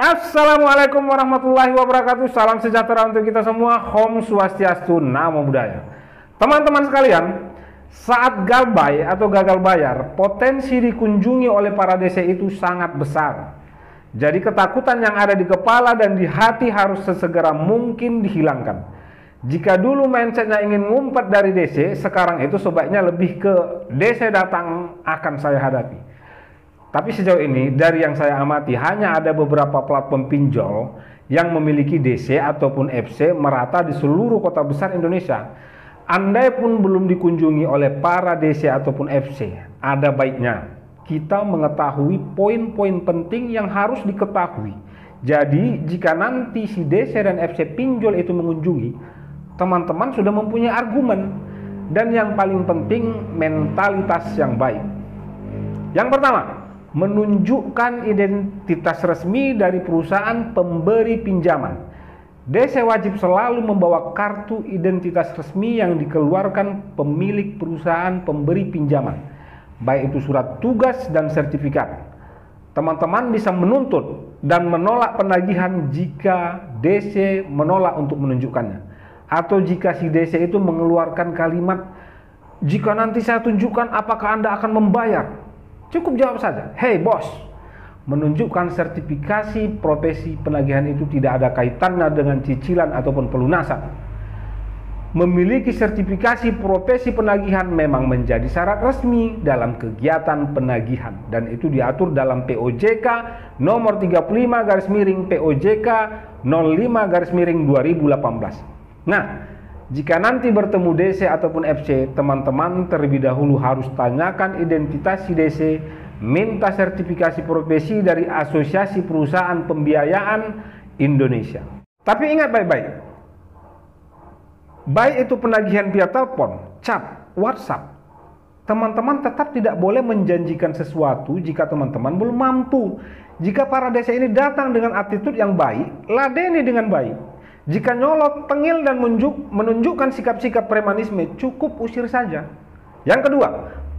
Assalamualaikum warahmatullahi wabarakatuh. Salam sejahtera untuk kita semua. Om Swastiastu, Namo Buddhaya. Teman-teman sekalian, saat galbay atau gagal bayar, potensi dikunjungi oleh para DC itu sangat besar. Jadi ketakutan yang ada di kepala dan di hati harus sesegera mungkin dihilangkan. Jika dulu mindsetnya ingin ngumpet dari DC, sekarang itu sebaiknya lebih ke DC datang akan saya hadapi. Tapi sejauh ini dari yang saya amati hanya ada beberapa platform pinjol yang memiliki DC ataupun FC merata di seluruh kota besar Indonesia. Andai pun belum dikunjungi oleh para DC ataupun FC, ada baiknya kita mengetahui poin-poin penting yang harus diketahui. Jadi jika nanti si DC dan FC pinjol itu mengunjungi, teman-teman sudah mempunyai argumen. Dan yang paling penting, mentalitas yang baik. Yang pertama, menunjukkan identitas resmi dari perusahaan pemberi pinjaman. DC wajib selalu membawa kartu identitas resmi yang dikeluarkan pemilik perusahaan pemberi pinjaman, baik itu surat tugas dan sertifikat. Teman-teman bisa menuntut dan menolak penagihan jika DC menolak untuk menunjukkannya, atau jika si DC itu mengeluarkan kalimat, "Jika nanti saya tunjukkan, apakah Anda akan membayar?" Cukup jawab saja, "Hey bos." Menunjukkan sertifikasi profesi penagihan itu tidak ada kaitannya dengan cicilan ataupun pelunasan. Memiliki sertifikasi profesi penagihan memang menjadi syarat resmi dalam kegiatan penagihan, dan itu diatur dalam POJK nomor 35 POJK 05 2018. Nah, jika nanti bertemu DC ataupun FC, teman-teman terlebih dahulu harus tanyakan identitas si DC, minta sertifikasi profesi dari Asosiasi Perusahaan Pembiayaan Indonesia. Tapi ingat baik-baik, baik itu penagihan via telepon, chat, WhatsApp, teman-teman tetap tidak boleh menjanjikan sesuatu jika teman-teman belum mampu. Jika para DC ini datang dengan attitude yang baik, ladeni dengan baik. Jika nyolot, tengil, dan menunjukkan sikap-sikap premanisme, cukup usir saja. Yang kedua,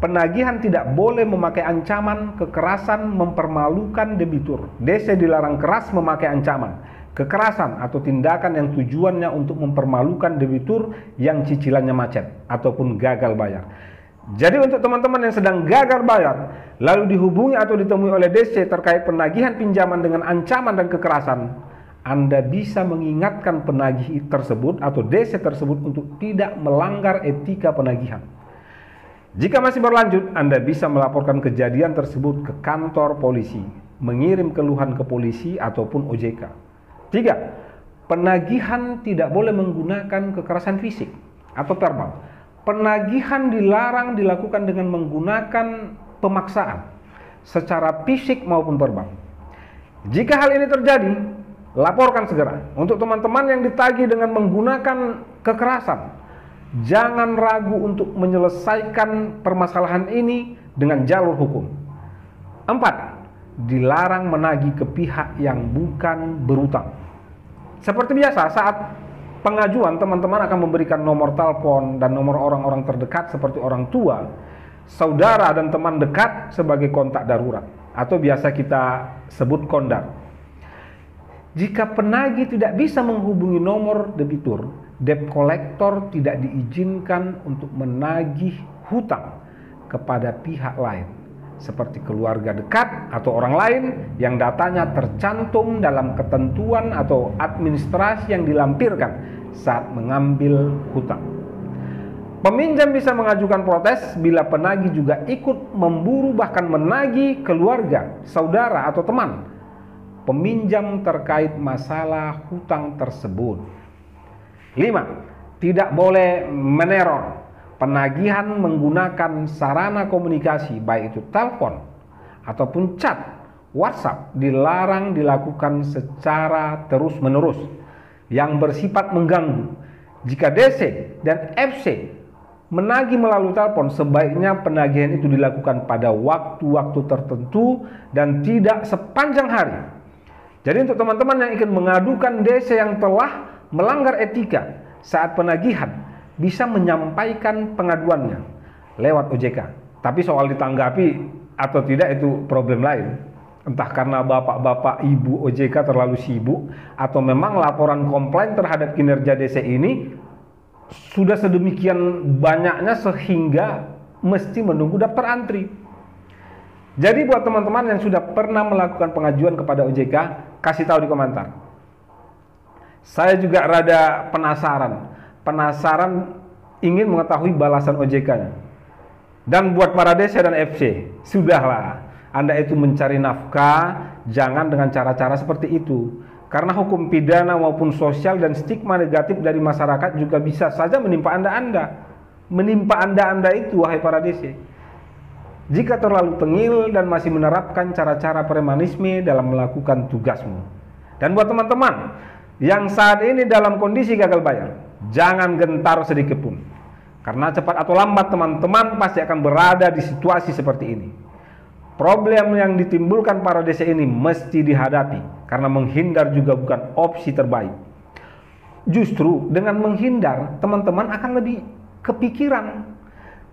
penagihan tidak boleh memakai ancaman, kekerasan, mempermalukan debitur. DC dilarang keras memakai ancaman, kekerasan, atau tindakan yang tujuannya untuk mempermalukan debitur yang cicilannya macet ataupun gagal bayar. Jadi untuk teman-teman yang sedang gagal bayar, lalu dihubungi atau ditemui oleh DC terkait penagihan pinjaman dengan ancaman dan kekerasan, Anda bisa mengingatkan penagih tersebut atau DC tersebut untuk tidak melanggar etika penagihan. Jika masih berlanjut, Anda bisa melaporkan kejadian tersebut ke kantor polisi, mengirim keluhan ke polisi ataupun OJK. 3. Penagihan tidak boleh menggunakan kekerasan fisik atau verbal. Penagihan dilarang dilakukan dengan menggunakan pemaksaan secara fisik maupun verbal. Jika hal ini terjadi, laporkan segera. Untuk teman-teman yang ditagih dengan menggunakan kekerasan, jangan ragu untuk menyelesaikan permasalahan ini dengan jalur hukum. 4. Dilarang menagih ke pihak yang bukan berutang. Seperti biasa, saat pengajuan teman-teman akan memberikan nomor telepon dan nomor orang-orang terdekat seperti orang tua, saudara, dan teman dekat sebagai kontak darurat, atau biasa kita sebut kondar. Jika penagih tidak bisa menghubungi nomor debitur, debt collector tidak diizinkan untuk menagih hutang kepada pihak lain, seperti keluarga dekat atau orang lain yang datanya tercantum dalam ketentuan atau administrasi yang dilampirkan saat mengambil hutang. Peminjam bisa mengajukan protes bila penagih juga ikut memburu bahkan menagih keluarga, saudara, atau teman peminjam terkait masalah hutang tersebut. 5. Tidak boleh meneror. Penagihan menggunakan sarana komunikasi, baik itu telepon ataupun chat, WhatsApp, dilarang dilakukan secara terus-menerus yang bersifat mengganggu. Jika DC dan FC menagih melalui telepon, sebaiknya penagihan itu dilakukan pada waktu-waktu tertentu dan tidak sepanjang hari. Jadi untuk teman-teman yang ingin mengadukan DC yang telah melanggar etika saat penagihan, bisa menyampaikan pengaduannya lewat OJK. Tapi soal ditanggapi atau tidak itu problem lain. Entah karena bapak-bapak ibu OJK terlalu sibuk, atau memang laporan komplain terhadap kinerja DC ini sudah sedemikian banyaknya sehingga mesti menunggu daftar antri. Jadi buat teman-teman yang sudah pernah melakukan pengajuan kepada OJK, kasih tahu di komentar. Saya juga rada penasaran ingin mengetahui balasan OJK-nya. Dan buat para DC dan FC, sudahlah, Anda itu mencari nafkah, jangan dengan cara-cara seperti itu. Karena hukum pidana maupun sosial dan stigma negatif dari masyarakat juga bisa saja menimpa Anda. Menimpa Anda itu, wahai para DC. Jika terlalu tengil dan masih menerapkan cara-cara premanisme dalam melakukan tugasmu. Dan buat teman-teman yang saat ini dalam kondisi gagal bayar, jangan gentar sedikit pun. Karena cepat atau lambat teman-teman pasti akan berada di situasi seperti ini. Problem yang ditimbulkan para DC ini mesti dihadapi, karena menghindar juga bukan opsi terbaik. Justru dengan menghindar, teman-teman akan lebih kepikiran,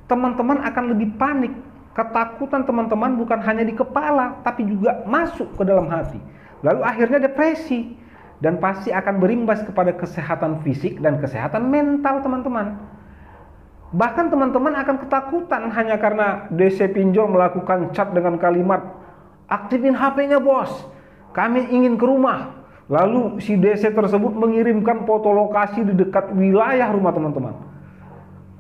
teman-teman akan lebih panik. Ketakutan teman-teman bukan hanya di kepala, tapi juga masuk ke dalam hati. Lalu akhirnya depresi, dan pasti akan berimbas kepada kesehatan fisik dan kesehatan mental teman-teman. Bahkan teman-teman akan ketakutan hanya karena DC pinjol melakukan chat dengan kalimat, aktifin HP-nya bos, kami ingin ke rumah. Lalu si DC tersebut mengirimkan foto lokasi di dekat wilayah rumah teman-teman.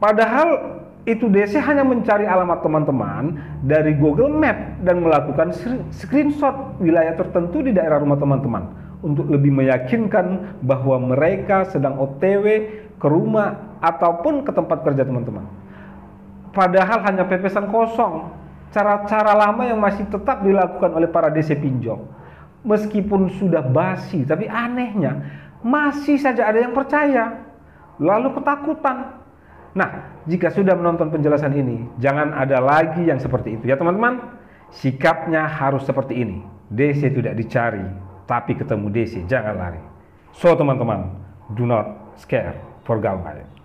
Padahal itu DC hanya mencari alamat teman-teman dari Google Map dan melakukan screenshot wilayah tertentu di daerah rumah teman-teman untuk lebih meyakinkan bahwa mereka sedang OTW ke rumah ataupun ke tempat kerja teman-teman. Padahal hanya pepesan kosong, cara-cara lama yang masih tetap dilakukan oleh para DC pinjol. Meskipun sudah basi, tapi anehnya masih saja ada yang percaya, lalu ketakutan. Nah, jika sudah menonton penjelasan ini, jangan ada lagi yang seperti itu ya teman-teman. Sikapnya harus seperti ini. DC tidak dicari, tapi ketemu DC jangan lari. So teman-teman, do not scare for gagal.